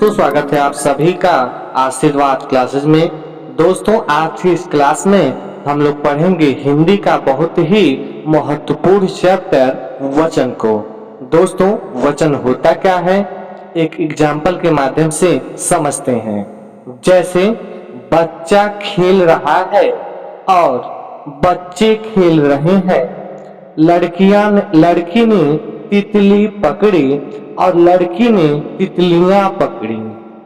दोस्तों स्वागत है आप सभी का आशीर्वाद क्लासेस में। दोस्तों आज की इस क्लास में हम लोग पढ़ेंगे हिंदी का बहुत ही महत्वपूर्ण चैप्टर वचन को। दोस्तों वचन होता क्या है, एक एग्जाम्पल के माध्यम से समझते हैं। जैसे बच्चा खेल रहा है और बच्चे खेल रहे हैं। लड़की ने तितली पकड़ी और लड़की ने तितलियां पकड़ी।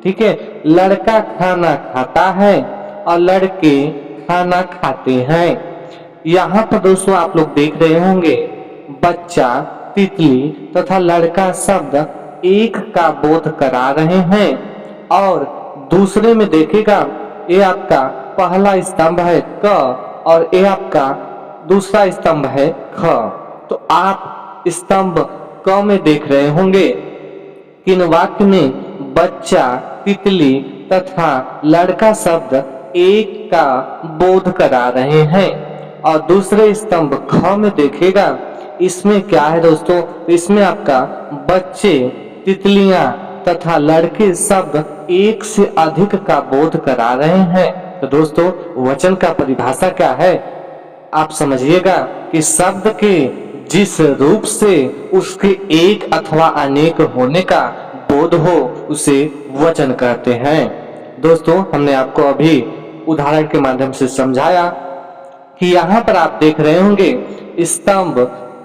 ठीक है, लड़का खाना खाता है और लड़के खाना खाते हैं। यहाँ पर दोस्तों आप लोग देख रहे होंगे बच्चा, तितली तथा लड़का शब्द एक का बोध करा रहे हैं और दूसरे में देखेगा ये आपका पहला स्तंभ है क और ये आपका दूसरा स्तंभ है ख। तो आप स्तंभ क में देख रहे होंगे किन वाक्य में बच्चा, तितली तथा लड़का शब्द एक का बोध करा रहे हैं और दूसरे स्तंभ ख में देखेगा इसमें क्या है दोस्तों, इसमें आपका बच्चे, तितलियां तथा लड़के शब्द एक से अधिक का बोध करा रहे हैं। तो दोस्तों वचन का परिभाषा क्या है आप समझिएगा कि शब्द के जिस रूप से उसके एक अथवा अनेक होने का बोध हो उसे वचन कहते हैं। दोस्तों हमने आपको अभी उदाहरण के माध्यम से समझाया कि यहाँ पर आप देख रहे होंगे स्तंभ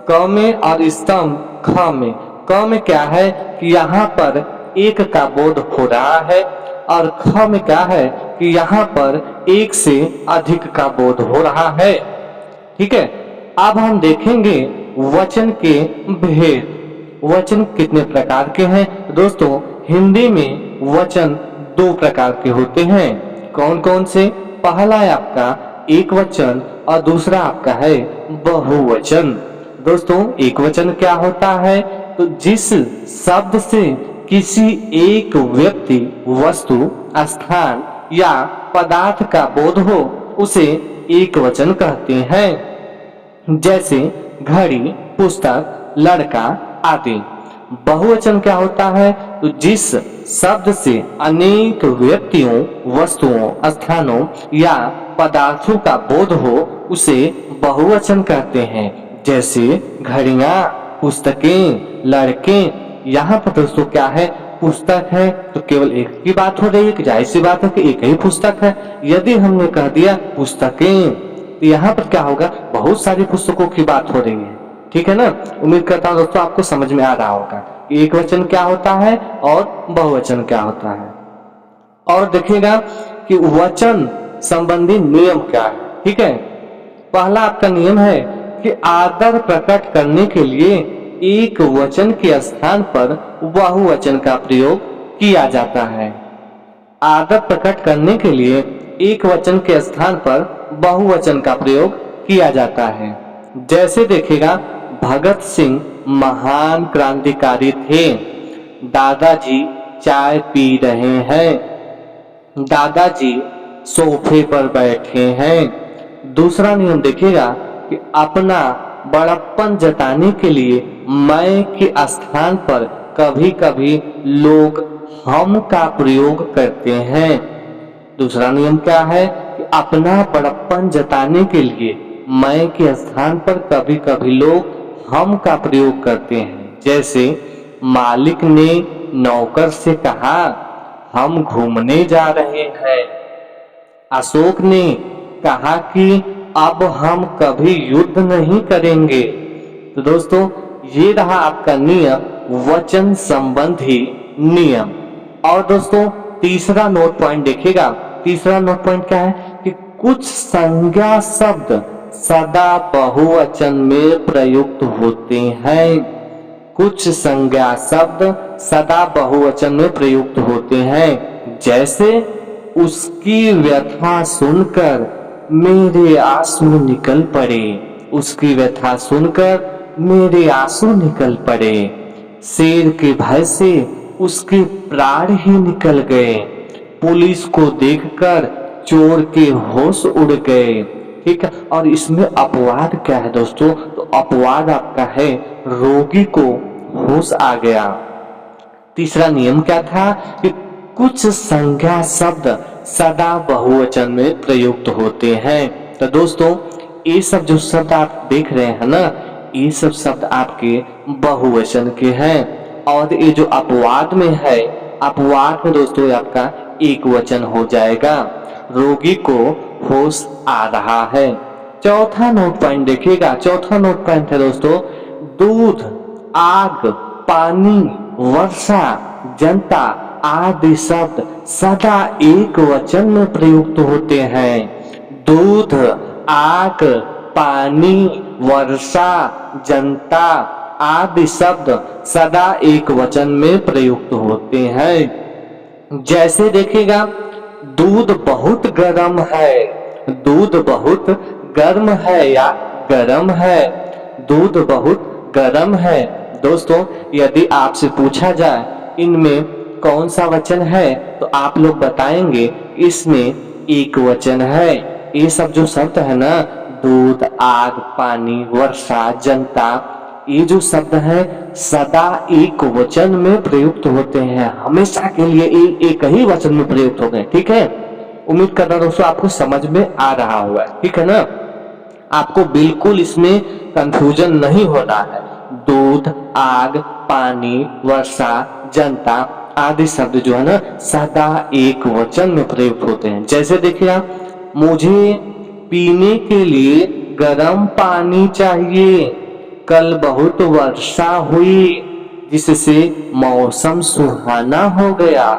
क में और स्तंभ ख में। क में क्या है कि यहाँ पर एक का बोध हो रहा है और ख में क्या है कि यहाँ पर एक से अधिक का बोध हो रहा है। ठीक है, अब हम देखेंगे वचन के भेद। वचन कितने प्रकार के हैं दोस्तों, हिंदी में वचन दो प्रकार के होते हैं। कौन कौन से, पहला है आपका एक वचन और दूसरा आपका है बहुवचन। दोस्तों एक वचन क्या होता है, तो जिस शब्द से किसी एक व्यक्ति, वस्तु, स्थान या पदार्थ का बोध हो उसे एक वचन कहते हैं। जैसे घड़ी, पुस्तक, लड़का आदि। बहुवचन क्या होता है, तो जिस शब्द से अनेक व्यक्तियों, वस्तुओं, स्थानों या पदार्थों का बोध हो उसे बहुवचन कहते हैं। जैसे घड़ियां, पुस्तकें, लड़के। यहाँ पर दोस्तों क्या है, पुस्तक है तो केवल एक की बात हो रही है कि जाहिर सी बात है कि एक ही पुस्तक है। यदि हमने कह दिया पुस्तकें तो यहाँ पर क्या होगा, बहुत सारी पुस्तकों की बात हो रही है। ठीक है ना, उम्मीद करता हूँ दोस्तों आपको समझ में आ रहा होगा कि एक वचन क्या होता है और बहुवचन क्या होता है। और देखिएगा कि वचन संबंधी नियम क्या है। ठीक है, पहला आपका नियम है कि आदर प्रकट करने के लिए एक वचन के स्थान पर बहुवचन का प्रयोग किया जाता है। आदर प्रकट करने के लिए एक वचन के स्थान पर बहुवचन का प्रयोग किया जाता है। जैसे देखिएगा भगत सिंह महान क्रांतिकारी थे। दादाजी चाय पी रहे हैं। दादाजी सोफे पर बैठे हैं। दूसरा नियम देखिएगा कि अपना बड़प्पन जताने के लिए मैं के स्थान पर कभी कभी लोग हम का प्रयोग करते हैं। दूसरा नियम क्या है कि अपना बड़प्पन जताने के लिए मैं के स्थान पर कभी कभी लोग हम का प्रयोग करते हैं। जैसे मालिक ने नौकर से कहा हम घूमने जा रहे हैं। अशोक ने कहा कि अब हम कभी युद्ध नहीं करेंगे। तो दोस्तों ये रहा आपका नियम, वचन संबंधी नियम। और दोस्तों तीसरा नोट पॉइंट देखिएगा, तीसरा नोट पॉइंट क्या है कि कुछ संज्ञा शब्द सदा बहुवचन में प्रयुक्त होते हैं। कुछ संज्ञा शब्द सदा बहुवचन में प्रयुक्त होते हैं। जैसे उसकी व्यथा सुनकर मेरे आंसू निकल पड़े। उसकी व्यथा सुनकर मेरे आंसू निकल पड़े। शेर के भय से उसके प्राण ही निकल गए। पुलिस को देखकर चोर के होश उड़ गए। ठीक है, और इसमें अपवाद क्या है दोस्तों, तो अपवाद आपका है रोगी को होश आ गया। तीसरा नियम क्या था कि कुछ संज्ञा शब्द सदा बहुवचन में प्रयुक्त होते हैं। तो दोस्तों ये सब जो शब्द आप देख रहे हैं ना, ये सब शब्द आपके बहुवचन के हैं। और ये जो अपवाद में है, अपवाद में दोस्तों ये आपका एक वचन हो जाएगा। रोगी को होश आ रहा है। चौथा नोट पॉइंट देखिएगा, चौथा नोट पॉइंट है दोस्तों, दूध, आग, पानी, वर्षा, जनता आदि शब्द सदा एक वचन में प्रयुक्त होते हैं। दूध, आग, पानी, वर्षा, जनता आदि शब्द सदा एक वचन में प्रयुक्त होते हैं। जैसे देखिएगा, दूध बहुत गर्म है, दूध बहुत गर्म है या गरम है, दूध बहुत गरम है। दोस्तों यदि आपसे पूछा जाए इनमें कौन सा वचन है, तो आप लोग बताएंगे इसमें एक वचन है। ये सब जो शब्द है ना, दूध, आग, पानी, वर्षा, जनता, ये जो शब्द है सदा एक वचन में प्रयुक्त होते हैं, हमेशा के लिए एक ही वचन में प्रयुक्त हो गए। ठीक है, उम्मीद करता हूं दोस्तों आपको समझ में आ रहा हुआ है। ठीक है ना, आपको बिल्कुल इसमें कंफ्यूजन नहीं होना है। दूध, आग, पानी, वर्षा, जनता आदि शब्द जो है ना सदा एक वचन में प्रयुक्त होते हैं। जैसे देखिए आप, मुझे पीने के लिए गर्म पानी चाहिए, कल बहुत वर्षा हुई जिससे मौसम सुहाना हो गया,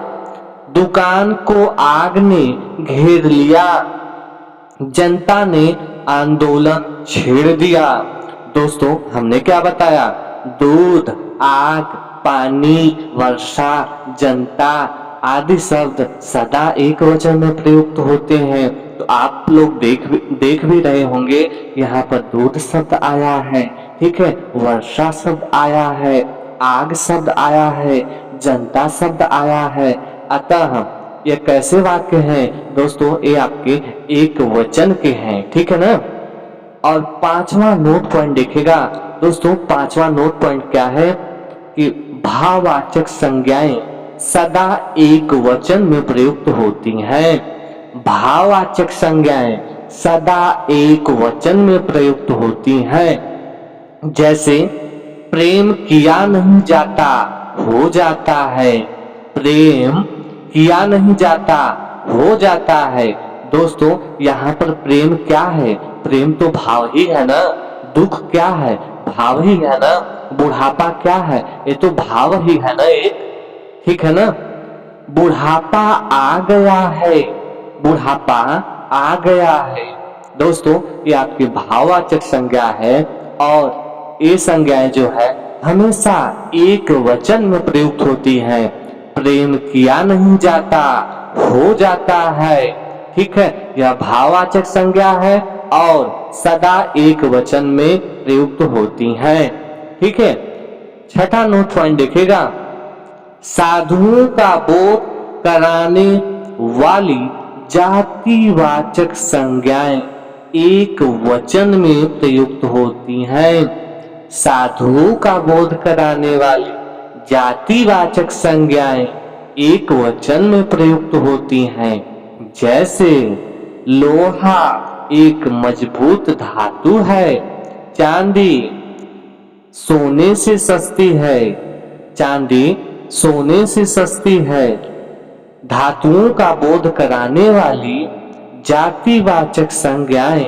दुकान को आग ने घेर लिया, जनता ने आंदोलन छेड़ दिया। दोस्तों हमने क्या बताया, दूध, आग, पानी, वर्षा, जनता आदि शब्द सदा एक वचन में प्रयुक्त होते हैं। तो आप लोग देख भी रहे होंगे, यहाँ पर दूध शब्द आया है, ठीक है, वर्षा शब्द आया है, आग शब्द आया है, जनता शब्द आया है। अतः ये कैसे वाक्य हैं दोस्तों, ये आपके एक वचन के हैं। ठीक है ना। और पांचवा नोट पॉइंट देखिएगा दोस्तों, पांचवा नोट पॉइंट क्या है कि भाववाचक संज्ञाएं सदा एक वचन में प्रयुक्त होती हैं। भाववाचक संज्ञाएं सदा एक वचन में प्रयुक्त होती हैं। जैसे प्रेम किया नहीं जाता, हो जाता है, प्रेम किया नहीं जाता, हो जाता है। दोस्तों यहाँ पर प्रेम क्या है, प्रेम तो भाव ही है ना, दुख क्या है, भाव ही है ना, बुढ़ापा क्या है, ये तो भाव ही है ना एक। ठीक है ना, बुढ़ापा आ गया है, बुढ़ापा आ गया है। दोस्तों ये आपकी भाववाचक संज्ञा है और ये संज्ञाएं जो है हमेशा एक वचन में प्रयुक्त होती है। प्रेम किया नहीं जाता, हो जाता है। ठीक है, यह भाववाचक संज्ञा है और सदा एक वचन में प्रयुक्त होती हैं। ठीक है, छठा नोट पॉइंट देखिएगा, साधुओं का बोध कराने वाली जातिवाचक संज्ञाएं एक वचन में प्रयुक्त होती हैं। साधुओं का बोध कराने वाली जातिवाचक संज्ञाएं एक वचन में प्रयुक्त होती हैं। जैसे लोहा एक मजबूत धातु है, चांदी सोने से सस्ती है, चांदी सोने से सस्ती है। धातुओं का बोध कराने वाली जातिवाचक संज्ञाएं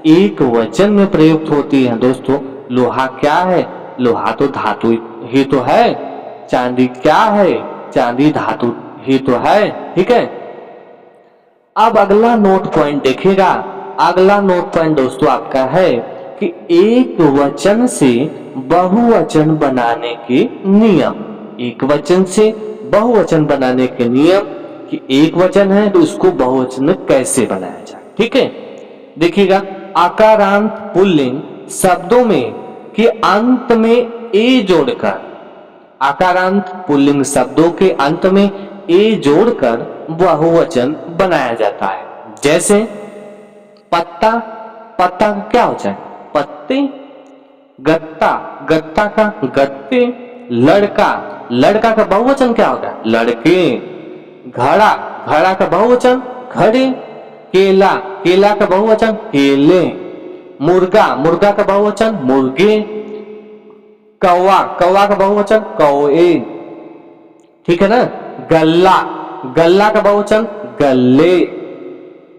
एक वचन में प्रयुक्त होती हैं। दोस्तों लोहा क्या है, लोहा तो धातु ही तो है। चांदी क्या है, चांदी धातु ही तो है। ठीक है, अब अगला नोट पॉइंट देखिएगा। अगला नोट पॉइंट दोस्तों आपका है कि एक वचन से बहुवचन बनाने के नियम। एक वचन से बहुवचन बनाने के नियम कि एक वचन है तो उसको बहुवचन में कैसे बनाया जाए। ठीक है, देखिएगा, आकारांत पुल्लिंग शब्दों में के अंत में ए जोड़कर, आकारांत पुल्लिंग शब्दों के अंत में ए जोड़कर बहुवचन बनाया जाता है। जैसे पत्ता, पत्ता का क्या होता है, पत्ते। गत्ता, गत्ता का गत्ते। लड़का, लड़का का बहुवचन क्या होगा, लड़के। घड़ा, घड़ा का बहुवचन घड़े। केला, केला का बहुवचन केले। मुर्गा, मुर्गा का बहुवचन मुर्गे। कौवा, कौवा का बहुवचन कौए। ठीक है ना। गल्ला, गल्ला का बहुवचन गल्ले।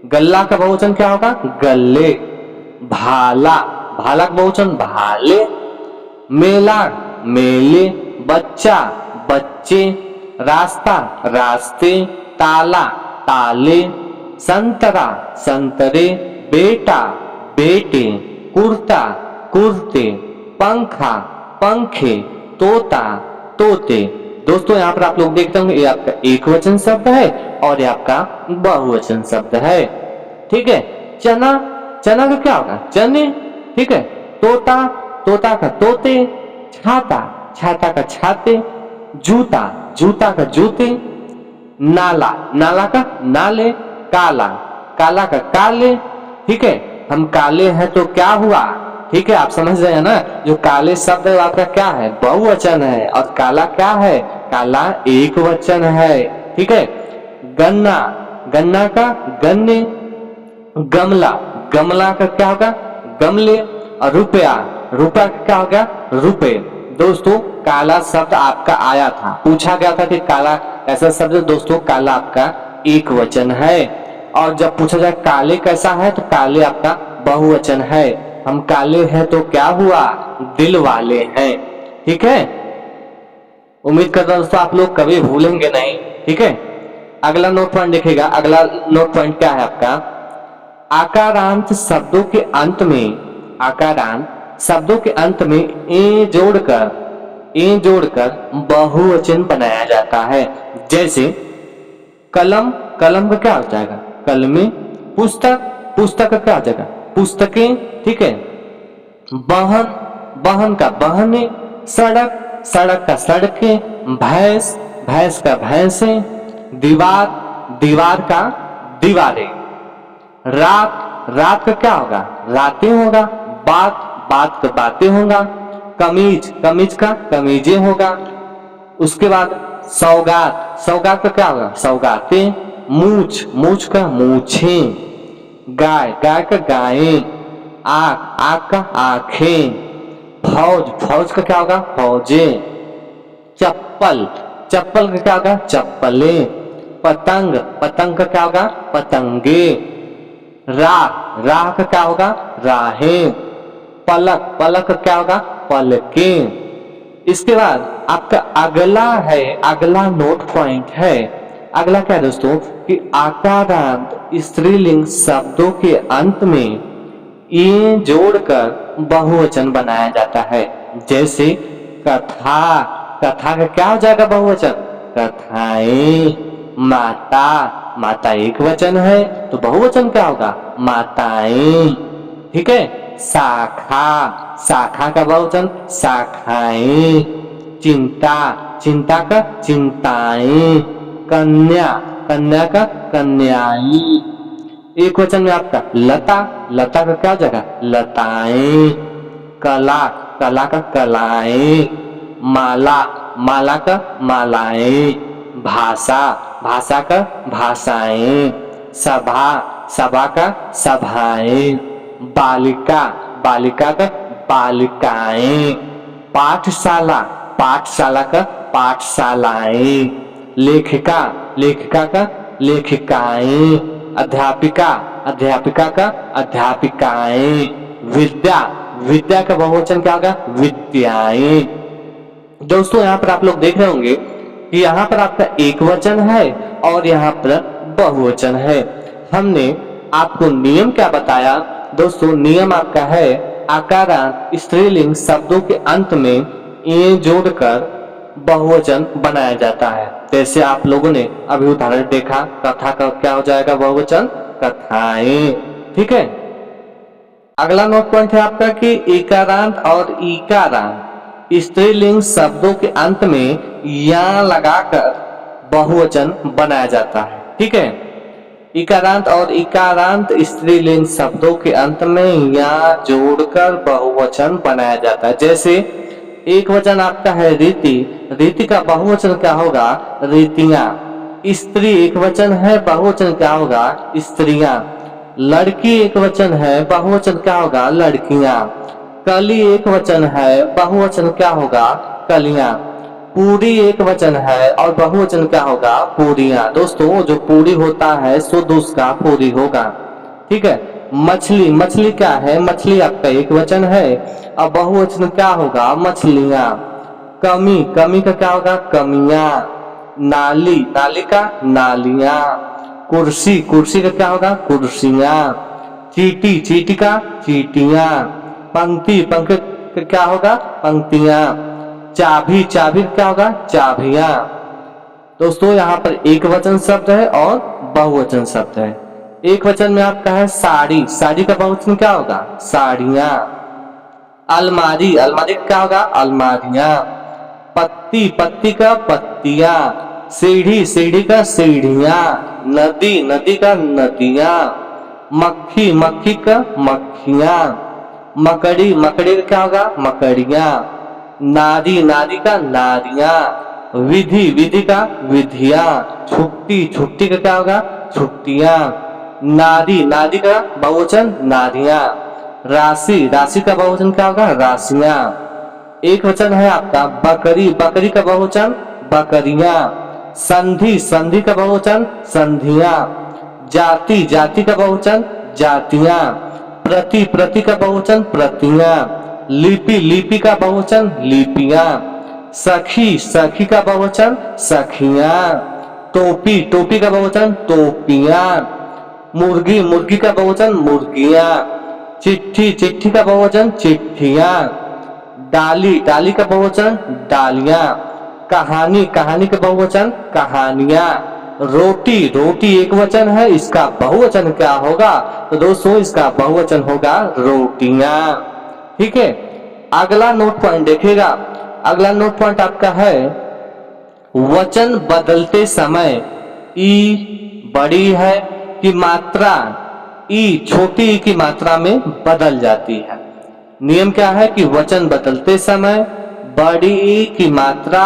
गल्ला का बहुवचन क्या होगा गल्ले। भाला, भाला का बहुवचन भाले। मेला, मेले। बच्चा, बच्चे। रास्ता, रास्ते। ताला, ताले। संतरा, संतरे। बेटा, बेटे। कुर्ता, कुर्ते। पंखा, पंखे। तोता, तोते। दोस्तों यहाँ पर आप लोग देखते होंगे ये आपका एक वचन शब्द है और ये आपका बहुवचन शब्द है। ठीक है। चना, चना का क्या होगा चने। ठीक है। तोता, तोता का तोते। छाता, छाता का छाते। जूता, जूता का जूते। नाला, नाला का नाले। काला, काला का काले। ठीक है। हम काले हैं तो क्या हुआ। ठीक है, आप समझ रहे हैं ना। जो काले शब्द आपका क्या है बहुवचन है और काला क्या है काला एक वचन है। ठीक है। गन्ना, गन्ना का गन्ने। गमला, गमला का क्या होगा गमले। और रुपया, रुपया का क्या होगा रुपए। दोस्तों काला शब्द आपका आया था, पूछा गया था कि काला कैसा शब्द है। दोस्तों काला आपका एक वचन है। और जब पूछा जाए काले कैसा है तो काले आपका बहुवचन है। हम काले हैं तो क्या हुआ दिल वाले हैं। ठीक है। उम्मीद करता हूं दोस्तों आप लोग कभी भूलेंगे नहीं। ठीक है। अगला नोट पॉइंट देखिएगा। अगला नोट पॉइंट क्या है आपका आकारांत शब्दों के अंत में, आकारांत शब्दों के अंत में ए जोड़कर बहुवचन बनाया जाता है। जैसे कलम, कलम का क्या हो जाएगा कलमे। पुस्तक, पुस्तक का क्या हो जाएगा पुस्तकें। ठीक है। वाहन, वाहन का वाहने। सड़क, सड़क का सड़कें। भैंस, भैंस का भैंसे। दीवार, दीवार का दीवारें। रात, रात का क्या होगा रातें होगा। बात, बात का बातें होगा। कमीज, कमीज का कमीजें होगा। उसके बाद सौगात, सौगात का क्या होगा सौगातें। मूछ, मूछ का मूछें। गाय, गाय का गायें। आंख, आंख का आंखें। फौज, फौज का क्या होगा फौजें। चप्पल, चप्पल का क्या होगा चप्पलें। पतंग, पतंग का क्या होगा पतंगे। राह, राह का क्या होगा राहें। पलक, पलक का क्या होगा पलकें। इसके बाद आपका अगला है, अगला नोट पॉइंट है। अगला क्या है दोस्तों कि आकारांत स्त्रीलिंग शब्दों के अंत में ये जोड़कर बहुवचन बनाया जाता है। जैसे कथा, कथा का क्या हो जाएगा बहुवचन कथाएं। माता, माता एक वचन है तो बहुवचन क्या होगा माताएं। ठीक है। शाखा, शाखा का बहुवचन शाखाएं। चिंता, चिंता का चिंताएं। कन्या, कन्या का कन्याएं। एक वचन में आपका लता, लता का क्या जगह लताएं। कला, कला का कलाएं। माला, माला का मालाएं। भाषा, भाषा का भाषाएं। सभा, सभा का सभाएं। बालिका, बालिका का बालिकाएं। पाठशाला, पाठशाला का पाठशालाएं। लेखिका, लेखिका का लेखिकाएं। अध्यापिका, अध्यापिका का अध्यापिकाएं। विद्या, विद्या का बहुवचन क्या होगा विद्याएं। दोस्तों यहाँ पर आप लोग देख रहे होंगे कि यहाँ पर आपका एक वचन है और यहाँ पर बहुवचन है। हमने आपको नियम क्या बताया दोस्तों, नियम आपका है आकारांत स्त्रीलिंग शब्दों के अंत में ए जोड़कर बहुवचन बनाया जाता है। जैसे आप लोगों ने अभी उदाहरण देखा कथा का क्या हो जाएगा बहुवचन कथाएं। ठीक है। अगला नोट पॉइंट है आपका कि इकारांत और ईकारांत स्त्रीलिंग शब्दों के अंत में या लगाकर बहुवचन बनाया जाता है। ठीक है। इकारांत और इकारांत स्त्रीलिंग शब्दों के अंत में या जोड़कर बहुवचन बनाया जाता है। जैसे एक वचन आपका है रीति, रीति का बहुवचन क्या होगा रीतियां। स्त्री एक वचन है, बहुवचन क्या होगा? स्त्रियां। लड़की एक वचन है, बहुवचन क्या होगा? लड़कियां। कली एक वचन है, बहुवचन क्या होगा? कलियां। पूरी एक वचन है और बहुवचन क्या होगा? पूरियां। दोस्तों जो पूरी होता है शुद्ध उसका पूरी होगा। ठीक है। मछली, मछली क्या है? मछली आपका एक वचन है और बहुवचन क्या होगा? मछलियां। कमी, कमी का क्या होगा? कमियां। नाली, नाली का नालियां। कुर्सी, कुर्सी का क्या होगा? कुर्सियां। चीटी, चीटी का चीटियां। पंक्ति, पंक्ति का क्या होगा? पंक्तियां। चाबी, चाबी का क्या होगा? चाबियां। दोस्तों यहाँ पर एक वचन शब्द है और बहुवचन शब्द है। एक वचन में आपका है साड़ी, साड़ी का बहुवचन क्या होगा? साड़ियां। अलमारी, अलमारी का क्या होगा? अलमारियां। पत्ती, पत्ती का पत्तियां। सीढ़ी, सीढ़ी का सीढ़ियां। नदी, नदी का नदियां। मक्खी, मक्खी का मक्खियां। मकड़ी, मकड़ी का क्या होगा? मकड़ियां। नारी, नारी का नारियां। विधि, विधि का विधियां। छुट्टी, छुट्टी का क्या होगा? छुट्टियां। नारी, नारी का बहुवचन नारियां। राशि, राशि का बहुवचन क्या होगा? राशियां। एक वचन है आपका बकरी, बकरी का बहुवचन बकरियां। संधि, संधि का बहुवचन संधियां। जाति, जाति का बहुवचन जातियां। प्रति, प्रति का बहुवचन प्रतियां। लिपि, लिपि का बहुवचन लिपियां। सखी, सखी का बहुवचन सखियां। टोपी, टोपी का बहुवचन टोपियां। मुर्गी, मुर्गी का बहुवचन मुर्गियां। चिट्ठी, चिट्ठी का बहुवचन चिट्ठियां। डाली, डाली का बहुवचन डालियां। कहानी, कहानी का बहुवचन कहानियां। रोटी, रोटी एक वचन है, इसका बहुवचन क्या होगा? तो दोस्तों इसका बहुवचन होगा रोटियां। ठीक है। अगला नोट पॉइंट देखिएगा। अगला नोट पॉइंट आपका है वचन बदलते समय ई बड़ी है की मात्रा ई छोटी ई की मात्रा में बदल जाती है। नियम क्या है कि वचन बदलते समय बड़ी ई की मात्रा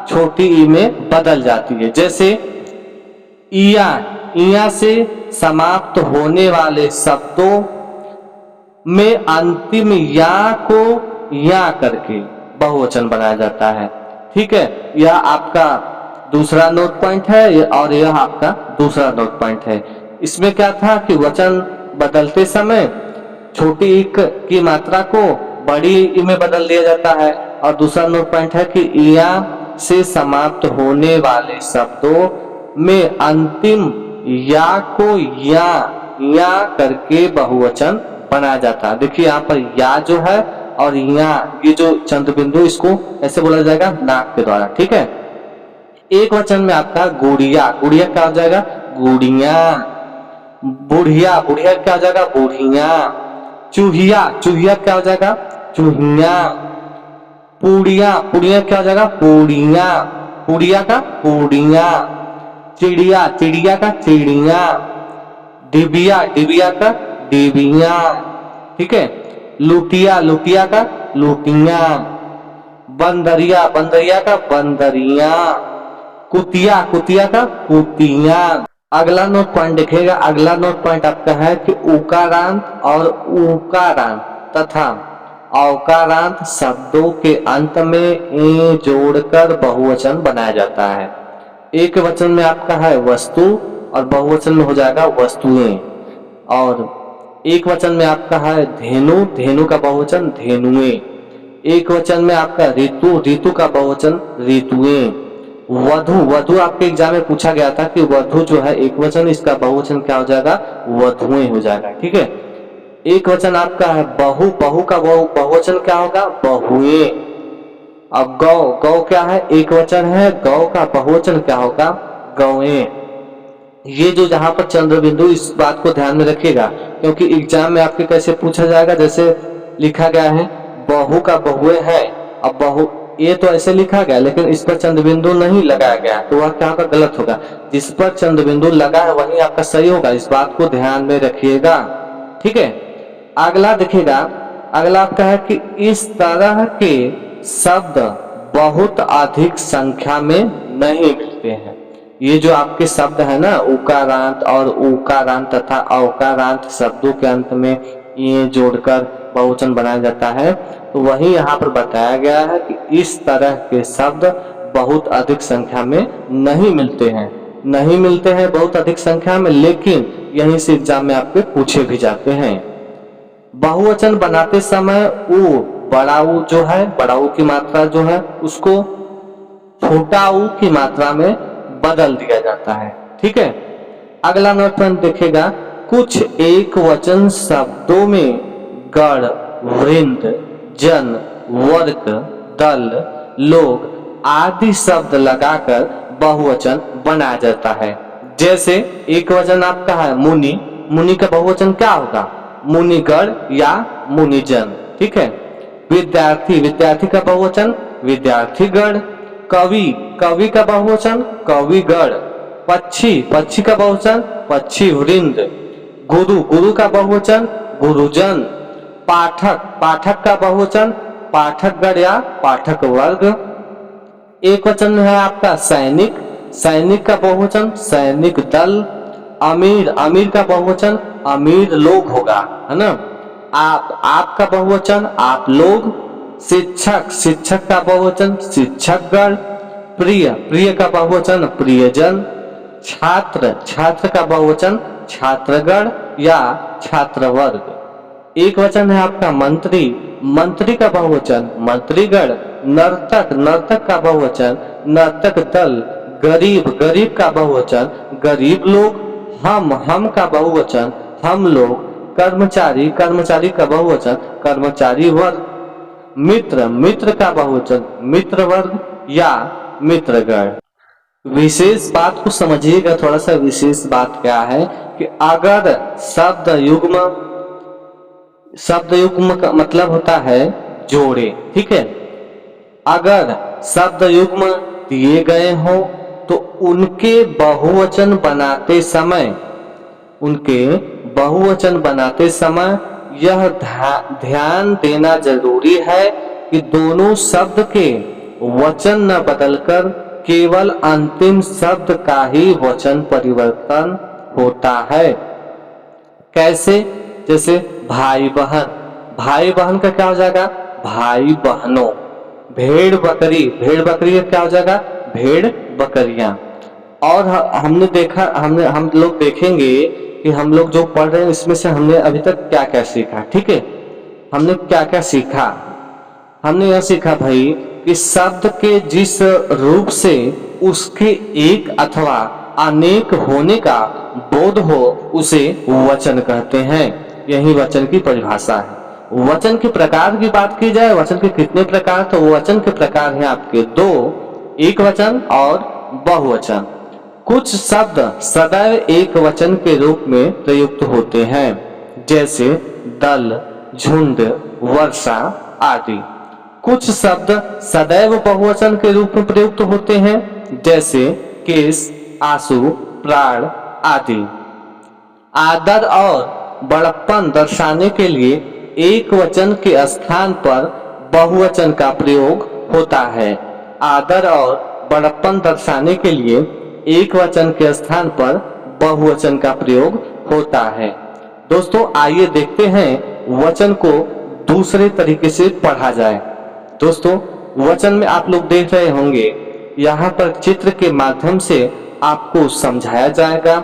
छोटी ई में बदल जाती है। जैसे इया, इया से समाप्त होने वाले शब्दों में अंतिम या को या करके बहुवचन बनाया जाता है। ठीक है। यह आपका दूसरा नोट पॉइंट है और यह आपका दूसरा नोट पॉइंट है। इसमें क्या था कि वचन बदलते समय छोटी ई की मात्रा को बड़ी ई में बदल दिया जाता है और दूसरा नोट पॉइंट है कि इया से समाप्त होने वाले शब्दों में अंतिम या को या करके बहुवचन बनाया जाता है। देखिए यहाँ पर या जो है और यहाँ ये जो चंद्र बिंदु इसको ऐसे बोला जाएगा नाक के द्वारा। ठीक है। एक वचन में आपका गुड़िया, गुड़िया क्या हो जाएगा? गुड़िया। बुढ़िया, बुढ़िया क्या हो जाएगा? बुढ़िया। चूहिया, चूहिया क्या हो जाएगा? चूहिया। पूड़िया, पूड़िया क्या हो जाएगा? पूड़िया। पूड़िया का पूड़िया। चिड़िया, चिड़िया का चिड़िया। डिबिया, डिबिया का डिबिया। ठीक है। लुटिया, लुटिया का लुटिया। बंदरिया, बंदरिया का बंदरिया। कुतिया, कुतिया का कुतिया। अगला नोट पॉइंट देखिएगा। अगला नोट पॉइंट आपका है कि उकारांत और उकारांत तथा औकारांत शब्दों के अंत में ए जोड़कर बहुवचन बनाया जाता है। एक वचन में आपका है वस्तु और बहुवचन में हो जाएगा वस्तुएं। और एक वचन में आपका है धेनु, धेनु का बहुवचन धेनुएं। एक वचन में आपका ऋतु, ऋतु का बहुवचन ऋतुएं। वधु, वधु आपके एग्जाम में पूछा गया था कि वधु जो है एक वचन, इसका बहुवचन क्या हो जाएगा? वधुएं हो जाएगा। ठीक है। एक वचन आपका है बहु, बहु का बहुवचन क्या होगा? बहुएं। अब गौ, गौ क्या है? एक वचन है, गौ का बहुवचन क्या होगा? गौएं। ये जो जहां पर चंद्र बिंदु, इस बात को ध्यान में रखिएगा क्योंकि एग्जाम में आपके कैसे पूछा जाएगा। जैसे लिखा गया है बहु का बहुए है, अब बहु ये तो ऐसे लिखा गया लेकिन इस पर चंद्र बिंदु नहीं लगाया गया तो वह क्या होगा? गलत होगा। जिस पर चंद्र बिंदु लगा है वही आपका सही होगा। इस बात को ध्यान में रखिएगा। ठीक है। अगला देखिएगा। अगला आपका है कि इस तरह के शब्द बहुत अधिक संख्या में नहीं मिलते हैं। ये जो आपके शब्द है ना, उकारांत और उकारांत तथा औकारांत शब्दों के अंत में ये जोड़कर बहुवचन बनाया जाता है, तो वही यहाँ पर बताया गया है कि इस तरह के शब्द बहुत अधिक संख्या में नहीं मिलते हैं, नहीं मिलते हैं बहुत अधिक संख्या में, लेकिन यहीं से एग्जाम में आपके पूछे भी जाते हैं। बहुवचन बनाते समय ऊ, बड़ा ऊ जो है, बड़ा ऊ की मात्रा जो है उसको छोटा ऊ की मात्रा में बदल दिया जाता है। ठीक है, अगला नंबर पर देखेगा, कुछ एक वचन शब्दों में गण, वृंद, जन, वर्ग, दल, लोग आदि शब्द लगाकर बहुवचन बनाया जाता है। जैसे एक वचन आपका है मुनि, मुनि का बहुवचन क्या होगा? मुनिगण या मुनिजन। ठीक है, विद्यार्थी, विद्यार्थी का बहुवचन विद्यार्थीगण। कवि, कवि का बहुवचन कविगण। पक्षी, पक्षी का बहुवचन पक्षी वृंद। गुरु, गुरु का बहुवचन गुरुजन। पाठक, पाठक का बहुवचन पाठकगण या पाठक वर्ग। एक वचन है आपका सैनिक, सैनिक का बहुवचन सैनिक दल। अमीर, अमीर का बहुवचन अमीर लोग होगा, है ना। आपका बहुवचन आप लोग। शिक्षक, शिक्षक का बहुवचन शिक्षकगण। प्रिय, प्रिय का बहुवचन प्रियजन। छात्र, छात्र का बहुवचन छात्रगण या छात्रवर्ग। एक वचन है आपका मंत्री, मंत्री का बहुवचन मंत्रीगण। नर्तक, नर्तक का बहुवचन नर्तक दल। गरीब, गरीब का बहुवचन गरीब लोग। हम का बहुवचन हम लोग। कर्मचारी, कर्मचारी का बहुवचन कर्मचारी वर्ग। मित्र, मित्र का बहुवचन मित्र वर्ग या मित्रगण। विशेष बात को समझिएगा, थोड़ा सा विशेष बात क्या है कि अगर शब्द युग्म, शब्द युग्म का मतलब होता है जोड़े। ठीक है, अगर शब्द युग्म दिए गए हो तो उनके बहुवचन बनाते समय, उनके बहुवचन बनाते समय यह ध्यान देना जरूरी है कि दोनों शब्द के वचन न बदलकर केवल अंतिम शब्द का ही वचन परिवर्तन होता है। कैसे? जैसे भाई बहन, भाई बहन का क्या हो जाएगा? भाई बहनों। भेड़ बकरी, भेड़ बकरी का क्या हो जाएगा? भेड़ बकरियां। और हमने देखा, हम लोग देखेंगे कि हम लोग जो पढ़ रहे हैं इसमें से हमने अभी तक क्या क्या सीखा। ठीक है, हमने क्या क्या सीखा? हमने यह सीखा भाई कि शब्द के जिस रूप से उसके एक अथवा अनेक होने का बोध हो उसे वचन कहते हैं। यही वचन की परिभाषा है। वचन के प्रकार की बात की जाए, वचन के कितने प्रकार, तो वचन के प्रकार हैं आपके दो, एक वचन और बहुवचन। कुछ शब्द सदैव एक वचन के रूप में प्रयुक्त होते हैं, जैसे दल, झुंड, वर्षा आदि। कुछ शब्द सदैव बहुवचन के रूप में प्रयुक्त होते हैं, जैसे केस, आंसू, प्राण आदि। आदर और बड़प्पन दर्शाने के लिए एक वचन के स्थान पर बहुवचन का प्रयोग होता है। आदर और बड़प्पन दर्शाने के लिए एक वचन के स्थान पर बहुवचन का प्रयोग होता है। दोस्तों आइए देखते हैं वचन को दूसरे तरीके से पढ़ा जाए। दोस्तों वचन में आप लोग देख रहे होंगे, यहाँ पर चित्र के माध्यम से आपको समझाया जाएगा।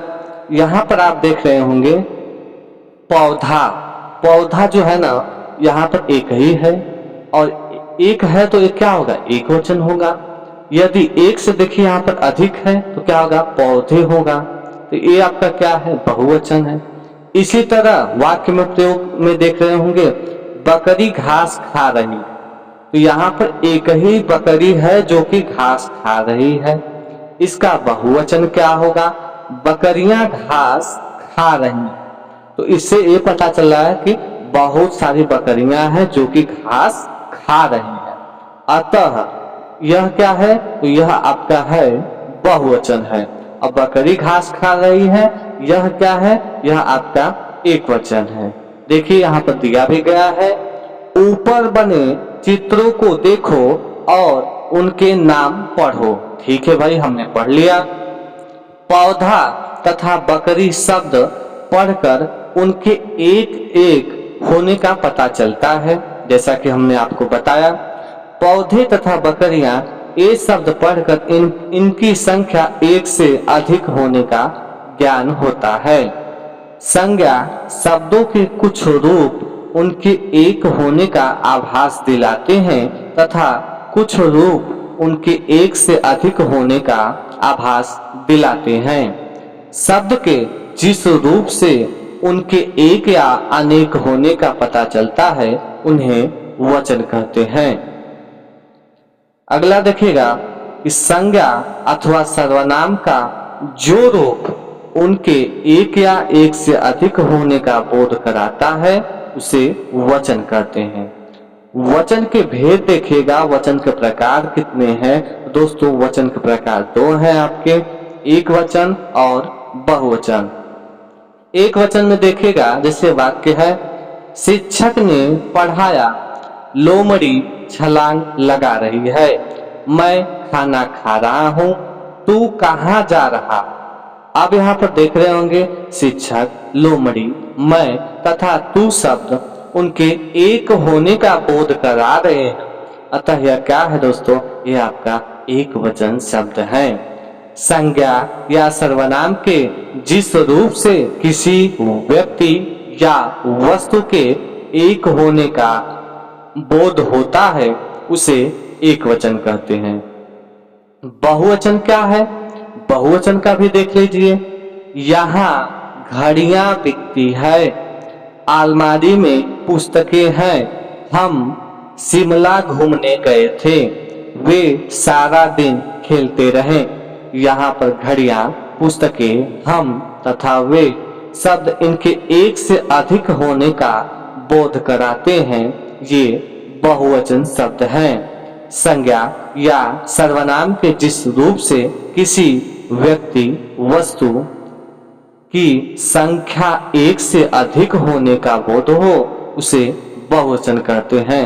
यहाँ पर आप देख रहे होंगे पौधा, पौधा जो है ना यहाँ पर एक ही है, और एक है तो एक क्या होगा? एक वचन होगा। यदि एक से देखिए यहाँ पर अधिक है तो क्या होगा? पौधे होगा। तो ये आपका क्या है? बहुवचन है। इसी तरह वाक्य में प्रयोग में देख रहे होंगे बकरी घास खा रही, तो यहाँ पर एक ही बकरी है जो कि घास खा रही है। इसका बहुवचन क्या होगा? बकरियां घास खा रही। तो इससे ये पता चल रहा है कि बहुत सारी बकरियां हैं जो कि घास खा रही हैं। अतः यह क्या है? तो यह आपका है बहुवचन है। अब बकरी घास खा रही है, यह क्या है? यह आपका एक वचन है। देखिए यहाँ पर दिया भी गया है, ऊपर बने चित्रों को देखो और उनके नाम पढ़ो। ठीक है भाई, हमने पढ़ लिया। पौधा तथा बकरी शब्द पढ़कर उनके एक एक होने का पता चलता है। जैसा कि हमने आपको बताया, पौधे तथा बकरियां ये शब्द पढ़कर इनकी संख्या एक से अधिक होने का ज्ञान होता है। संज्ञा शब्दों के कुछ रूप उनके एक होने का आभास दिलाते हैं तथा कुछ रूप उनके एक से अधिक होने का आभास दिलाते हैं। शब्द के जिस रूप से उनके एक या अनेक होने का पता चलता है उन्हें वचन कहते हैं। अगला देखिएगा कि संज्ञा अथवा सर्वनाम का जो रूप उनके एक या एक से अधिक होने का बोध कराता है उसे वचन कहते हैं। वचन के भेद देखिएगा, वचन के प्रकार कितने हैं दोस्तों। वचन के प्रकार दो हैं आपके, एक वचन और बहुवचन। एक वचन में देखिएगा जैसे वाक्य है, शिक्षक ने पढ़ाया, लोमड़ी छलांग लगा रही है, मैं खाना खा रहा हूं, तू कहां जा रहा। अब यहाँ पर देख रहे होंगे शिक्षक, लोमड़ी, मैं तथा तू शब्द उनके एक होने का बोध करा रहे हैं। अतः यह क्या है दोस्तों, यह आपका एक वचन शब्द है। संज्ञा या सर्वनाम के जिस रूप से किसी व्यक्ति या वस्तु के एक होने का बोध होता है उसे एक वचन कहते हैं। बहुवचन क्या है, बहुवचन का भी देख लीजिए। यहाँ घड़ियां बिकती है, अलमारी में पुस्तकें हैं, हम शिमला घूमने गए थे, वे सारा दिन खेलते रहे। यहाँ पर घड़ियां, पुस्तकें, हम तथा वे शब्द इनके एक से अधिक होने का बोध कराते हैं। ये बहुवचन शब्द हैं। संज्ञा या सर्वनाम के जिस रूप से किसी व्यक्ति, वस्तु की संख्या एक से अधिक होने का बोध हो उसे बहुवचन कहते हैं।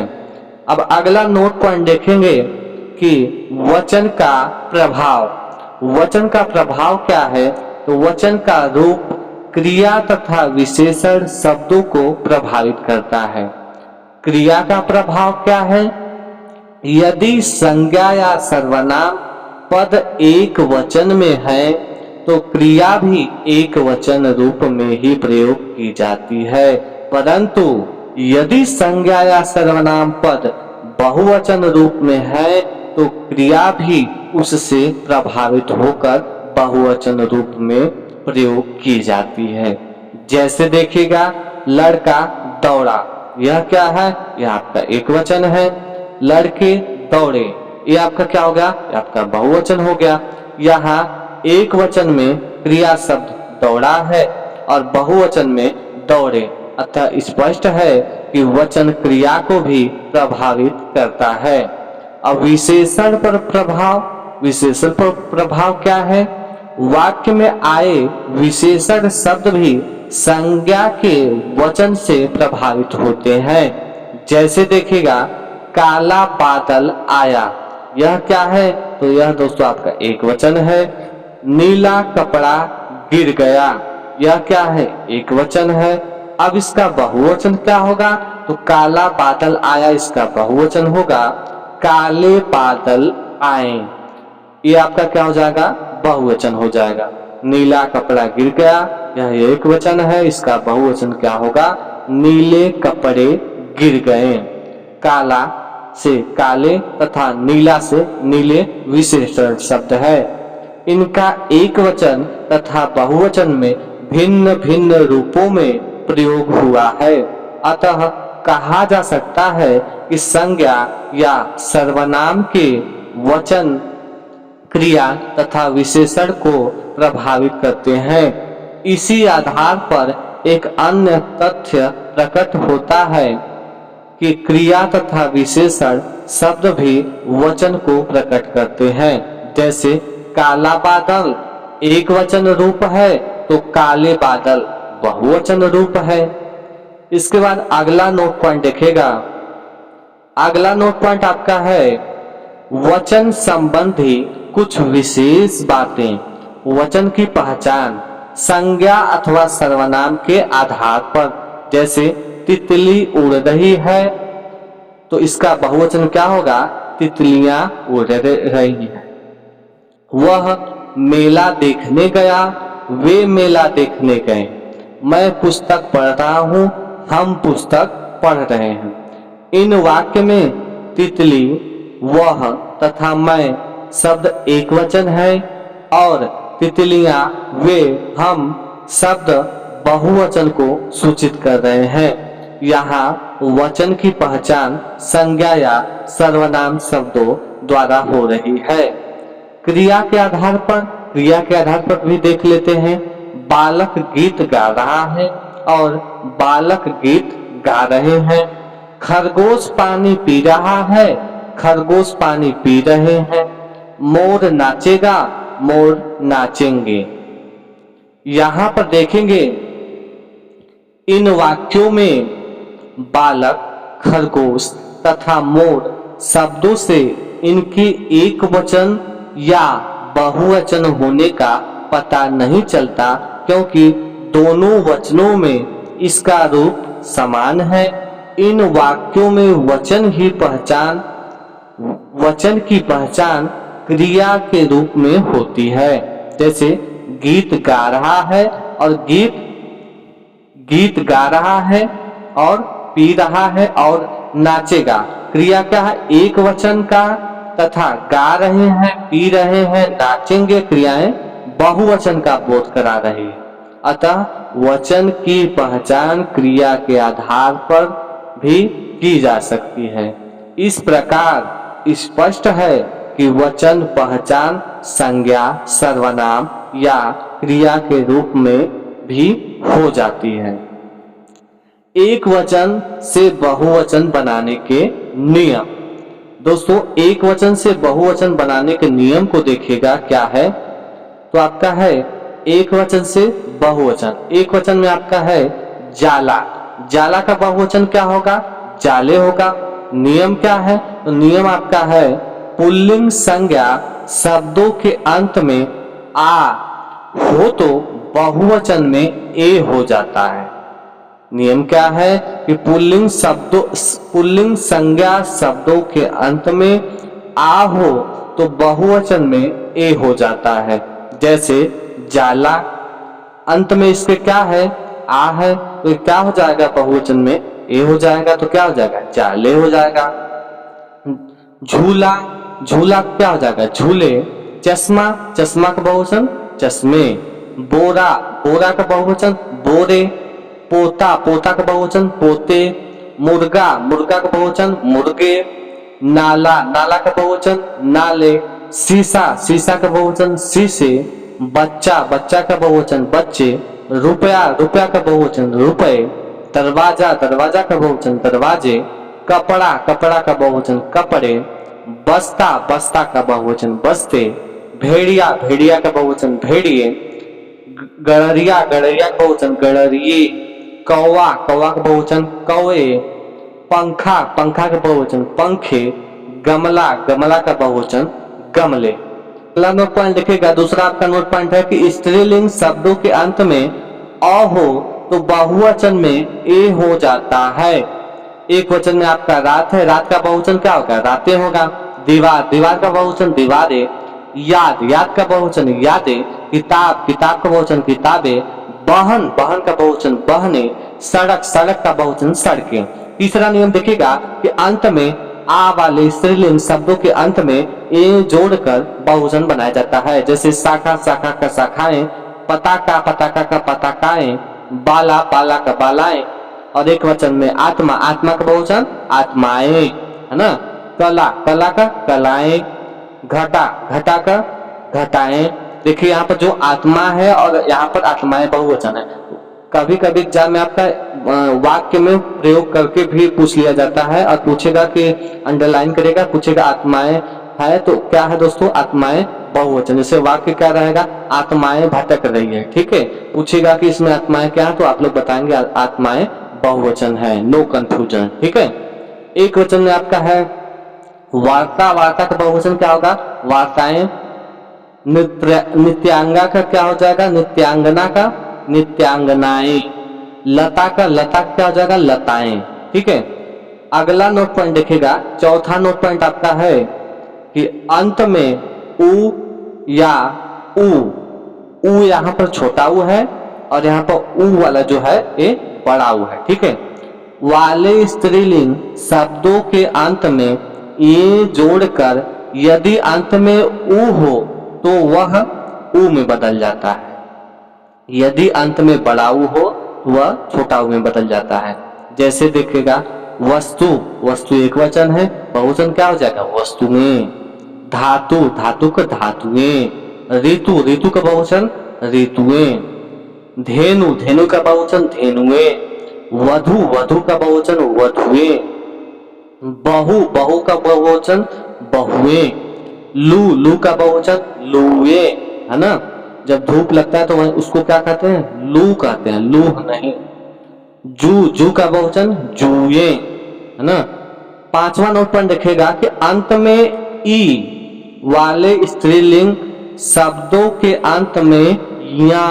अब अगला नोट पॉइंट देखेंगे कि वचन का प्रभाव। वचन का प्रभाव क्या है, तो वचन का रूप क्रिया तथा विशेषण शब्दों को प्रभावित करता है। क्रिया का प्रभाव क्या है, यदि संज्ञा या सर्वनाम पद एक वचन में है तो क्रिया भी एक वचन रूप में ही प्रयोग की जाती है। परंतु यदि संज्ञा या सर्वनाम पद बहुवचन रूप में है तो क्रिया भी उससे प्रभावित होकर बहुवचन रूप में प्रयोग की जाती है। जैसे देखिएगा, लड़का दौड़ा, यह क्या है, यह आपका एक वचन है। लड़के दौड़े, ये आपका क्या हो गया, ये आपका बहुवचन हो गया। यहाँ एक वचन में क्रिया शब्द दौड़ा है और बहुवचन में दौड़े, अतः स्पष्ट है कि वचन क्रिया को भी प्रभावित करता है। अब विशेषण पर प्रभाव। विशेषण पर प्रभाव क्या है, वाक्य में आए विशेषण शब्द भी संज्ञा के वचन से प्रभावित होते हैं। जैसे देखिएगा, काला बादल आया, यह क्या है, तो यह दोस्तों आपका एक वचन है। नीला कपड़ा गिर गया, यह क्या है, एक वचन है। अब इसका बहुवचन क्या होगा, तो काला बादल आया, इसका बहुवचन होगा काले बादल आए, ये आपका क्या हो जाएगा, बहुवचन हो जाएगा। नीला कपड़ा गिर गया, यह एक वचन है, इसका बहुवचन क्या होगा, नीले कपड़े गिर गए। काला से काले तथा नीला से नीले विशेषण शब्द है। इनका एक वचन तथा बहुवचन में भिन्न भिन्न रूपों में प्रयोग हुआ है। अतः कहा जा सकता है कि संज्ञा या सर्वनाम के वचन क्रिया तथा विशेषण को प्रभावित करते हैं। इसी आधार पर एक अन्य तथ्य प्रकट होता है कि क्रिया तथा विशेषण शब्द भी वचन को प्रकट करते हैं। जैसे काला बादल एक वचन रूप है तो काले बादल बहुवचन रूप है। इसके बाद अगला नोट पॉइंट देखेगा। अगला नोट पॉइंट आपका है वचन संबंधी कुछ विशेष बातें। वचन की पहचान संज्ञा अथवा सर्वनाम के आधार पर, जैसे तितली उड़ रही है तो इसका बहुवचन क्या होगा, तितलियां उड़ रही हैं। वह मेला देखने गया, वे मेला देखने गए। मैं पुस्तक पढ़ रहा हूँ, हम पुस्तक पढ़ रहे हैं। इन वाक्य में तितली, वह तथा मैं शब्द एक वचन है और तितलियां, वे, हम शब्द बहुवचन को सूचित कर रहे हैं। यहाँ वचन की पहचान संज्ञा या सर्वनाम शब्दों द्वारा हो रही है। क्रिया के आधार पर भी देख लेते हैं। बालक गीत गा रहा है और बालक गीत गा रहे हैं। खरगोश पानी पी रहा है, खरगोश पानी पी रहे हैं। मोर नाचेगा, मोर नाचेंगे। यहां पर देखेंगे इन वाक्यों में बालक, खरगोश तथा मोर शब्दों से इनकी एक वचन या बहुवचन होने का पता नहीं चलता, क्योंकि दोनों वचनों में इसका रूप समान है। इन वाक्यों में वचन की पहचान क्रिया के रूप में होती है। जैसे गीत गा रहा है और गीत गा रहा है और पी रहा है और नाचेगा। क्रिया क्या है, एक वचन का, तथा गा रहे हैं, पी रहे हैं, नाचेंगे क्रियाएं बहुवचन का बोध करा रही है। अतः वचन की पहचान क्रिया के आधार पर भी की जा सकती है। इस प्रकार स्पष्ट है कि वचन पहचान संज्ञा, सर्वनाम या क्रिया के रूप में भी हो जाती है। एक वचन से बहुवचन बनाने के नियम। दोस्तों, एक वचन से बहुवचन बनाने के नियम को देखिएगा क्या है। तो आपका है एक वचन से बहुवचन। एक वचन में आपका है जाला, जाला का बहुवचन क्या होगा, जाले होगा। नियम क्या है, तो नियम आपका है पुल्लिंग संज्ञा शब्दों के अंत में आ हो तो बहुवचन में ए हो जाता है। नियम क्या है कि पुल्लिंग संज्ञा शब्दों के अंत में आ हो तो बहुवचन में ए हो जाता है। जैसे जाला, अंत में इसके क्या है, आ है, तो क्या हो जाएगा, बहुवचन में ए हो जाएगा, तो क्या हो जाएगा, जाले हो जाएगा। झूला, झूला क्या हो जाएगा, झूले। चश्मा, चश्मा का बहुवचन चश्मे। बोरा, बोरा का बहुवचन बोरे। पोता, पोता का बहुवचन पोते। मुर्गा, मुर्गा का बहुवचन मुर्गे। नाला, नाला का बहुवचन नाले। शीशा, शीशा का बहुवचन शीशे। बच्चा, बच्चा का बहुवचन बच्चे। रुपया, रुपया का बहुवचन रुपए। दरवाजा, दरवाजा का बहुवचन दरवाजे। कपड़ा, कपड़ा का बहुवचन कपड़े। बस्ता, बस्ता का बहुवचन बस्ते। भेड़िया, भेड़िया का बहुवचन भेड़िए। गड़रिया, गड़रिया का बहुवचन गड़रिए। कौवा, कौवा का बहुवचन कौवे। पंखा, पंखा का बहुवचन पंखे। गमला, गमला का बहुवचन गमले। अगला नोट पॉइंट देखिएगा। दूसरा आपका नोट पॉइंट है कि स्त्रीलिंग शब्दों के अंत में अ हो तो बहुवचन में ए हो जाता है। एक वचन में आपका रात है, रात का बहुवचन क्या होगा, रातें होगा। दीवार, दीवार का बहुवचन दीवारें। याद, याद का बहुवचन यादें। किताब, किताब का बहुवचन किताबें। बहन, बहन का बहुवचन बहने। सड़क, सड़क का बहुवचन सड़कें। तीसरा नियम देखिएगा कि अंत में आ वाले स्त्रीलिंग शब्दों के अंत में ए जोड़कर बहुवचन बनाया जाता है। जैसे शाखा, शाखा का शाखाएं। पताका, पताका का पताकाएं। बाला, बाला का बालाएं। और एक वचन में आत्मा, आत्मा का बहुवचन आत्माएं, है ना। कला, कला का कलाएं। घटा, घटा का घटाएं। देखिए यहाँ पर जो आत्मा है और यहाँ पर आत्माएं बहुवचन है। कभी कभी एग्जाम में आपका वाक्य में प्रयोग करके भी पूछ लिया जाता है और पूछेगा कि अंडरलाइन करेगा, पूछेगा आत्माएं है तो क्या है दोस्तों, आत्माएं बहुवचन। जैसे वाक्य क्या रहेगा, आत्माएं भटक रही है, ठीक है। पूछेगा कि इसमें आत्माएं क्या है तो आप लोग बताएंगे आत्माएं बहुवचन है, नो कंफ्यूजन, ठीक है। एक वचन में आपका है वार्ता, वार्ता का बहुवचन क्या होगा, वार्ताएं। नित्यांगा का क्या हो जाएगा, नित्यांगना का नित्यांगनाएं। लता का लता क्या हो जाएगा, लताएं। ठीक है, अगला नोट पॉइंट देखिएगा, चौथा नोट पॉइंट आपका है कि अंत में उ या उ यहाँ पर छोटा उ है और यहाँ पर उ वाला जो है ये बड़ा उ है। ठीक है, वाले स्त्रीलिंग शब्दों के अंत में ये जोड़कर यदि अंत में उ हो तो वह उ में बदल जाता है। यदि अंत में बड़ा उ हो तो वह छोटा उ में बदल जाता है। जैसे देखिएगा, वस्तु, वस्तु एक वचन है, बहुवचन क्या हो जाएगा, वस्तुएं। धातु, धातु का धातुएं। ऋतु, ऋतु का बहुवचन ऋतुएं। धेनु, धेनु का बहुवचन धेनुएं। वधु, वधु का बहुवचन वधुएं। बहु, बहु का बहुवचन बहुएं। लू, लू का बहुवचन लूए, है ना। जब धूप लगता है तो उसको क्या कहते हैं, लू कहते हैं, लू नहीं। जू, जू का बहुवचन जूए, है ना। पांचवा नोट पर देखेगा कि अंत में ई वाले स्त्रीलिंग शब्दों के अंत में या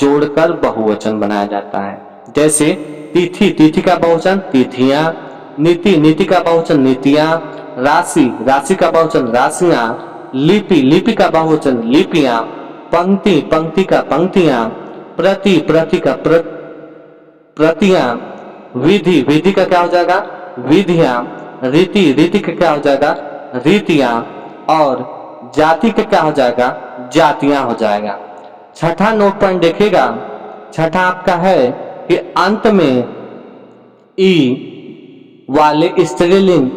जोड़कर बहुवचन बनाया जाता है। जैसे तिथि, तिथि का बहुवचन तिथियां। नीति, नीति का बहुवचन नीतियां। राशि, राशि का बहुवचन राशियां। लिपि, लिपि का बहुवचन लिपियां। पंक्ति, पंक्ति का पंक्तियां। प्रति, प्रति का प्रतियां। विधि, विधि का क्या हो जाएगा, विधियां। रीति, रीति का क्या हो जाएगा, रीतियां। और जाति का क्या हो जाएगा, जातियां हो जाएगा। छठा नोट पॉइंट देखिएगा, छठा आपका है कि अंत में ई वाले स्त्रीलिंग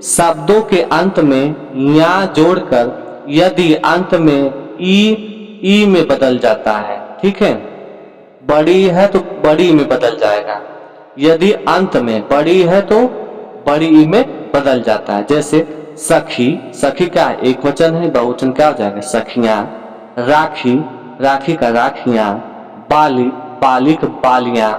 शब्दों के अंत में या जोड़कर यदि अंत में ई में बदल जाता है। ठीक है, बड़ी है तो बड़ी में बदल जाएगा। यदि अंत में बड़ी है तो बड़ी ई में बदल जाता है। जैसे सखी, सखी का एक वचन है, बहुवचन क्या हो जाएगा, सखियां। राखी, राखी का राखियां। बाली, बाली का बालियां।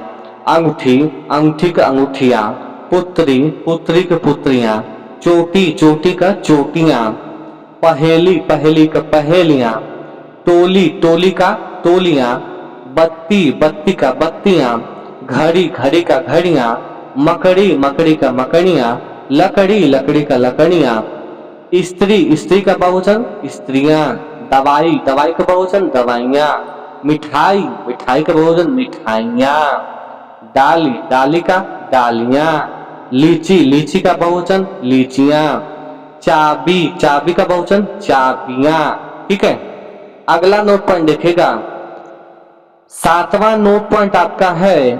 अंगूठी, अंगूठी का अंगूठियां। पुत्री, पुत्री का पुत्रियां। चोटी, चोटी का चोटियां। पहेली, पहेली का पहेलियां। टोली, टोली का टोलियां। बत्ती, बत्ती का बत्तियां। घड़ी, घड़ी का घड़ियां। मकड़ी, मकड़ी का मकड़ियां। लकड़ी, लकड़ी का लकड़ियां। स्त्री, स्त्री का बहुवचन स्त्रियां। दवाई, दवाई का बहुवचन दवाइयां। मिठाई, मिठाई का बहुवचन मिठाइयां। डाली, डाली का डालियां। लीची, लीची का बहुवचन लीचियां। चाबी, चाबी का बहुवचन चाबियां। ठीक है, अगला नोट पॉइंट देखेगा, सातवां नोट पॉइंट आपका है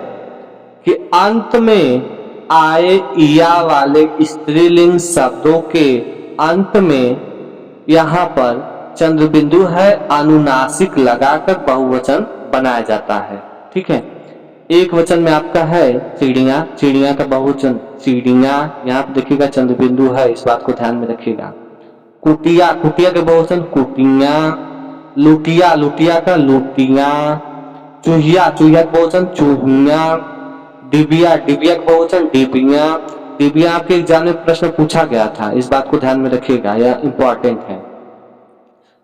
कि अंत में आए इया वाले स्त्रीलिंग शब्दों के अंत में यहां पर चंद्र बिंदु है, अनुनासिक लगाकर बहुवचन बनाया जाता है। ठीक है, एक वचन में आपका है चिड़िया, चिड़िया का बहुवचन चिड़िया, यहाँ पे देखिएगा चंद्र बिंदु है, इस बात को ध्यान में रखिएगा। कुटिया, कुटिया के बहुवचन कुटिया। लुटिया, लुटिया का लुटिया। चूहिया, चूहिया का बहुवचन चूहिया। डिबिया, डिबिया का बहुवचन डिबिया। डिबिया आपके एग्जाम में प्रश्न पूछा गया था, इस बात को ध्यान में रखिएगा, यह इंपॉर्टेंट है।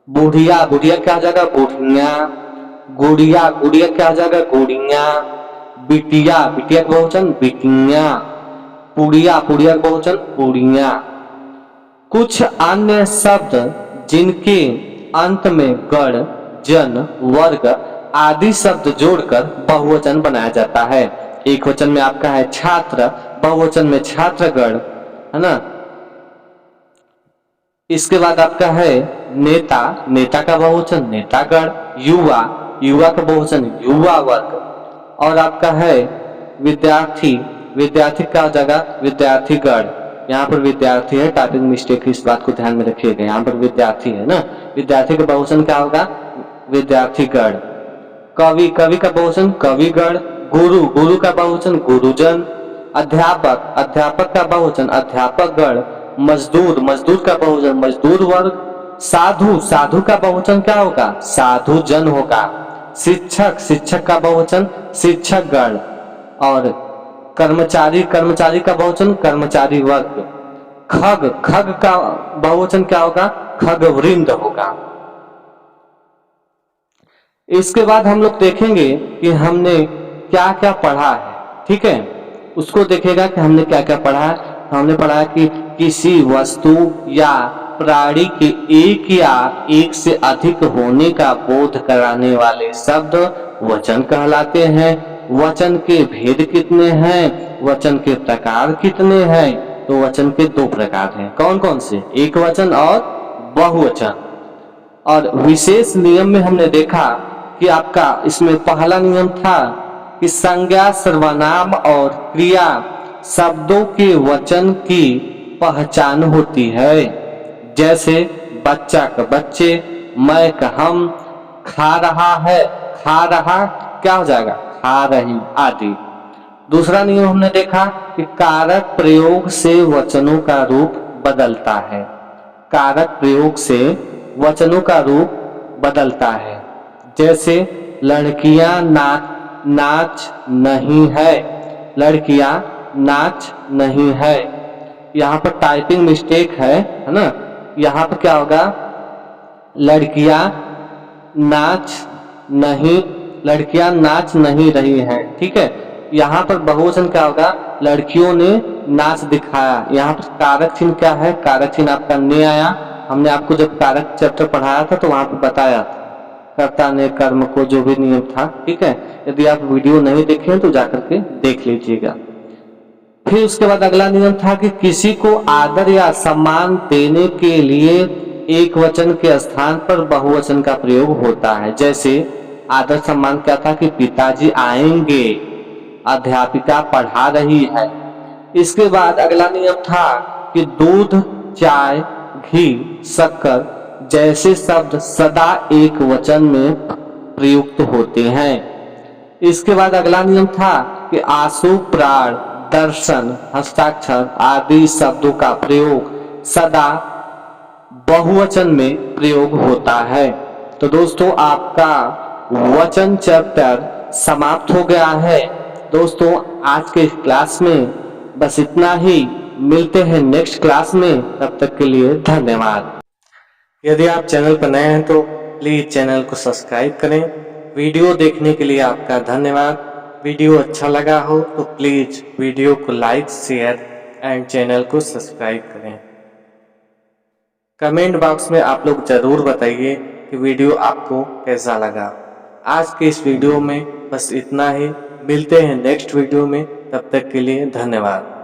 बुढ़िया, बुढ़िया क्या हो जाएगा, बुढ़िया। गुड़िया, गुड़िया क्या हो जाएगा, गुड़िया। बिटिया, बिटिया का बहुवचन बिटिया। पुड़िया, पुड़िया का बहुवचन पुड़िया। कुछ अन्य शब्द जिनके अंत में गण, जन, वर्ग आदि शब्द जोड़कर बहुवचन बनाया जाता है। एक वचन में आपका है छात्र, बहुवचन में छात्रगण, है ना। इसके बाद आपका है नेता, नेता का बहुवचन नेतागण। युवा, युवा का बहुवचन युवा वर्ग। और आपका है विद्यार्थी, विद्यार्थी का जगह विद्यार्थीगण, यहाँ पर विद्यार्थी है, टाइपिंग मिस्टेक है, इस बात को ध्यान में रखिएगा, यहाँ पर विद्यार्थी है ना। विद्यार्थी का बहुवचन क्या होगा, विद्यार्थीगण। कवि, कवि का बहुवचन कविगण। गुरु, गुरु का बहुवचन गुरुजन। अध्यापक, अध्यापक का बहुवचन अध्यापकगण। मजदूर, मजदूर का बहुवचन मजदूर वर्ग। साधु, साधु का बहुवचन क्या होगा, साधु जन होगा। शिक्षक, शिक्षक का बहुवचन शिक्षकगण। और कर्मचारी, कर्मचारी का बहुवचन कर्मचारी वर्ग। खग, खग का बहुवचन क्या होगा, खगवृंद होगा। इसके बाद हम लोग देखेंगे कि हमने क्या क्या पढ़ा है, ठीक है। उसको देखेगा कि हमने क्या क्या पढ़ा है। हमने पढ़ा कि किसी वस्तु या प्राणी के एक या एक से अधिक होने का बोध कराने वाले शब्द वचन कहलाते हैं। वचन के भेद कितने हैं, वचन के प्रकार कितने हैं? तो वचन के दो प्रकार हैं। कौन कौन से? एक वचन और बहुवचन। और विशेष नियम में हमने देखा कि आपका इसमें पहला नियम था कि संज्ञा, सर्वनाम और क्रिया शब्दों के वचन की पहचान होती है। जैसे बच्चा का बच्चे, मैं का हम, खा रहा है, खा रहा क्या हो जाएगा? खा रही आदि। दूसरा नियम हमने देखा कि कारक प्रयोग से वचनों का रूप बदलता है। कारक प्रयोग से वचनों का रूप बदलता है। जैसे लड़कियां नाच नहीं है, लड़कियां नाच नहीं है। यहाँ पर टाइपिंग मिस्टेक है ना। यहाँ पर क्या होगा? लड़कियां नाच नहीं रही हैं, ठीक है। यहाँ पर बहुवचन क्या होगा? लड़कियों ने नाच दिखाया। यहाँ पर कारक चिन्ह क्या है? कारक चिन्ह आपका ने आया। हमने आपको जब कारक चैप्टर पढ़ाया था तो वहां पर बताया था कर्ता ने कर्म को, जो भी नियम था, ठीक है। यदि आप वीडियो नहीं देखे तो जाकर के देख लीजिएगा। फिर उसके बाद अगला नियम था कि किसी को आदर या सम्मान देने के लिए एक वचन के स्थान पर बहुवचन का प्रयोग होता है। जैसे आदर सम्मान क्या था कि पिताजी आएंगे, अध्यापिका पढ़ा रही है। इसके बाद अगला नियम था कि दूध, चाय, घी, शक्कर जैसे शब्द सदा एक वचन में प्रयुक्त होते हैं। इसके बाद अगला नियम था कि आंसू, प्राण, दर्शन, हस्ताक्षर आदि शब्दों का प्रयोग सदा बहुवचन में प्रयोग होता है। तो दोस्तों आपका वचन चैप्टर समाप्त हो गया है। दोस्तों आज के क्लास में बस इतना ही। मिलते हैं नेक्स्ट क्लास में, तब तक के लिए धन्यवाद। यदि आप चैनल पर नए हैं तो प्लीज चैनल को सब्सक्राइब करें। वीडियो देखने के लिए आपका धन्यवाद। वीडियो अच्छा लगा हो तो प्लीज वीडियो को लाइक, शेयर एंड चैनल को सब्सक्राइब करें। कमेंट बॉक्स में आप लोग जरूर बताइए कि वीडियो आपको कैसा लगा। आज के इस वीडियो में बस इतना ही। मिलते हैं नेक्स्ट वीडियो में, तब तक के लिए धन्यवाद।